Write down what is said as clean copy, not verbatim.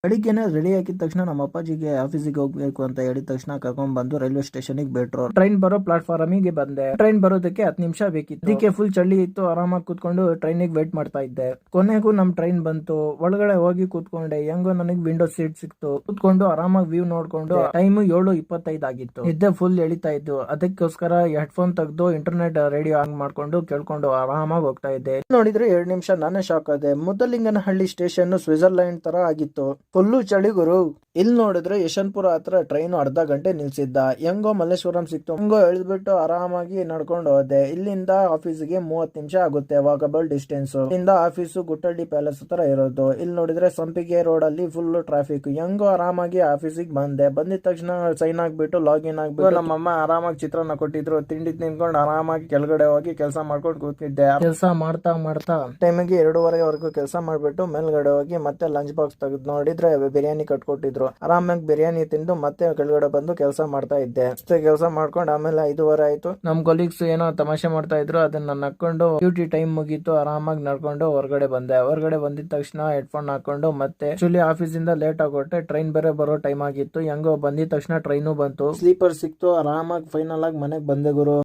ಬೆಳಿಗ್ಗೆನೆ ರೆಡಿ ಆಗಿದ ತಕ್ಷಣ ನಮ್ಮ ಅಪ್ಪಾಜಿಗೆ ಆಫೀಸಿಗೆ ಹೋಗ್ಬೇಕು ಅಂತ ಹೇಳಿದ ತಕ್ಷಣ ಕರ್ಕೊಂಡ್ ಬಂದು ರೈಲ್ವೆ ಸ್ಟೇಷನ್ ಬಿಟ್ರು. ಟ್ರೈನ್ ಬರೋ ಪ್ಲಾಟ್ಫಾರ್ಮ್ ಗೆ ಬಂದೆ. ಟ್ರೈನ್ ಬರೋದಕ್ಕೆ 10 ನಿಮಿಷ ಬೇಕಿತ್ತು. ಅದಕ್ಕೆ ಫುಲ್ ಚಳಿ ಇತ್ತು. ಆರಾಮಾಗಿ ಕೂತ್ಕೊಂಡು ಟ್ರೈನಿಗೆ ವೇಟ್ ಮಾಡ್ತಾ ಇದ್ದೆ. ಕೊನೆಗೂ ನಮ್ ಟ್ರೈನ್ ಬಂತು. ಒಳಗಡೆ ಹೋಗಿ ಕೂತ್ಕೊಂಡೆ. ಹೆಂಗೋ ನನಗೆ ವಿಂಡೋ ಸೀಟ್ ಸಿಕ್ತು. ಕೂತ್ಕೊಂಡು ಆರಾಮಾಗಿ ವ್ಯೂ ನೋಡ್ಕೊಂಡು ಟೈಮ್ 7:25 ಆಗಿತ್ತು. ನಿದ್ದೆ ಫುಲ್ ಎಳಿತಾ ಇದ್ದು. ಅದಕ್ಕೋಸ್ಕರ ಹೆಡ್ಫೋನ್ ತೆಗೆದು ಇಂಟರ್ನೆಟ್ ರೇಡಿಯೋ ಆನ್ ಮಾಡ್ಕೊಂಡು ಕೇಳ್ಕೊಂಡು ಆರಾಮಾಗಿ ಹೋಗ್ತಾ ಇದ್ದೆ. ನೋಡಿದ್ರೆ 2 ನಿಮಿಷ ನಾನೇ ಶಾಕ್ ಆದೆ. ಮುದ್ದಲಿಂಗನಹಳ್ಳಿ ಸ್ಟೇಷನ್ ಸ್ವಿಟ್ಜರ್ಲ್ಯಾಂಡ್ ತರ ಆಗಿತ್ತು. ಫುಲ್ಲು ಚಳಿ ಗುರು. ಇಲ್ಲಿ ನೋಡಿದ್ರೆ ಯಶವಂತಪುರ ಹತ್ರ ಟ್ರೈನ್ ಅರ್ಧ ಗಂಟೆ ನಿಲ್ಸಿದ್ದ. ಹೆಂಗೋ ಮಲ್ಲೇಶ್ವರಂ ಸಿಕ್ತು. ಹೆಂಗೋ ಇಳಿದ್ಬಿಟ್ಟು ಆರಾಮಾಗಿ ನಡ್ಕೊಂಡು ಹೋದೆ. ಇಲ್ಲಿಂದ ಆಫೀಸ್ಗೆ 30 ನಿಮಿಷ ಆಗುತ್ತೆ ವಾಕಬಲ್ ಡಿಸ್ಟೆನ್ಸ್. ಇಲ್ಲಿಂದ ಆಫೀಸು ಗುಟ್ಟಳ್ಳಿ ಪ್ಯಾಲೇಸ್ ಹತ್ರ ಇರೋದು. ಇಲ್ಲಿ ನೋಡಿದ್ರೆ ಸಂಪಿಗೆ ರೋಡ್ ಅಲ್ಲಿ ಫುಲ್ ಟ್ರಾಫಿಕ್. ಹೆಂಗೋ ಆರಾಮಾಗಿ ಆಫೀಸಿಗೆ ಬಂದೆ. ಬಂದಿದ ತಕ್ಷಣ ಸೈನ್ ಆಗ್ಬಿಟ್ಟು ಲಾಗಿನ್ ಆಗ್ಬಿಟ್ಟು ನಮ್ಮಮ್ಮ ಆರಾಮಾಗಿ ಚಿತ್ರಾನ್ನ ಕೊಟ್ಟಿದ್ರು. ತಿಂಡಿ ತಿನ್ಕೊಂಡು ಆರಾಮಾಗಿ ಕೆಳಗಡೆ ಹೋಗಿ ಕೆಲಸ ಮಾಡ್ಕೊಂಡು ಕೂತಿದ್ದೆ. ಕೆಲಸ ಮಾಡ್ತಾ ಮಾಡ್ತಾ ಟೈಮಿಗೆ 2:30ವರೆಗೂ ಕೆಲಸ ಮಾಡ್ಬಿಟ್ಟು ಮೇಲ್ಗಡೆ ಹೋಗಿ ಮತ್ತೆ ಲಂಚ್ ಬಾಕ್ಸ್ ತೆಗೆದು ನೋಡಿದ್ರೆ ಬಿರಿಯಾನಿ ಕಟ್ಕೊಟ್ಟಿದ್ರು. ಆರಾಮಾಗಿ ಬಿರಿಯಾನಿ ತಿಂದು ಮತ್ತೆ ಕೆಳಗಡೆ ಬಂದು ಕೆಲಸ ಮಾಡ್ತಾ ಇದ್ದೆ. ಕೆಲಸ ಮಾಡ್ಕೊಂಡು ಆಮೇಲೆ 5:30 ಆಯ್ತು. ನಮ್ ಕೊಲೀಗ್ಸ್ ಏನೋ ತಮಾಷೆ ಮಾಡ್ತಾ ಇದ್ರು. ಅದನ್ನ ನಕ್ಕೊಂಡು ಡ್ಯೂಟಿ ಟೈಮ್ ಮುಗೀತು. ಆರಾಮಾಗಿ ನಡ್ಕೊಂಡು ಹೊರಗಡೆ ಬಂದೆ. ಹೊರಗಡೆ ಬಂದಿದ ತಕ್ಷಣ ಹೆಡ್ಫೋನ್ ಹಾಕೊಂಡು ಮತ್ತೆ ಆಕ್ಚುಲಿ ಆಫೀಸ್ ಇಂದ ಲೇಟ್ ಆಗೋಟೆ. ಟ್ರೈನ್ ಬೇರೆ ಬರೋ ಟೈಮ್ ಆಗಿತ್ತು. ಹೆಂಗೋ ಬಂದಿದ ತಕ್ಷಣ ಟ್ರೈನು ಬಂತು. ಸ್ಲೀಪರ್ ಸಿಕ್ತು. ಆರಾಮಾಗಿ ಫೈನಲ್ ಆಗಿ ಮನೆಗೆ ಬಂದೆ ಗುರು.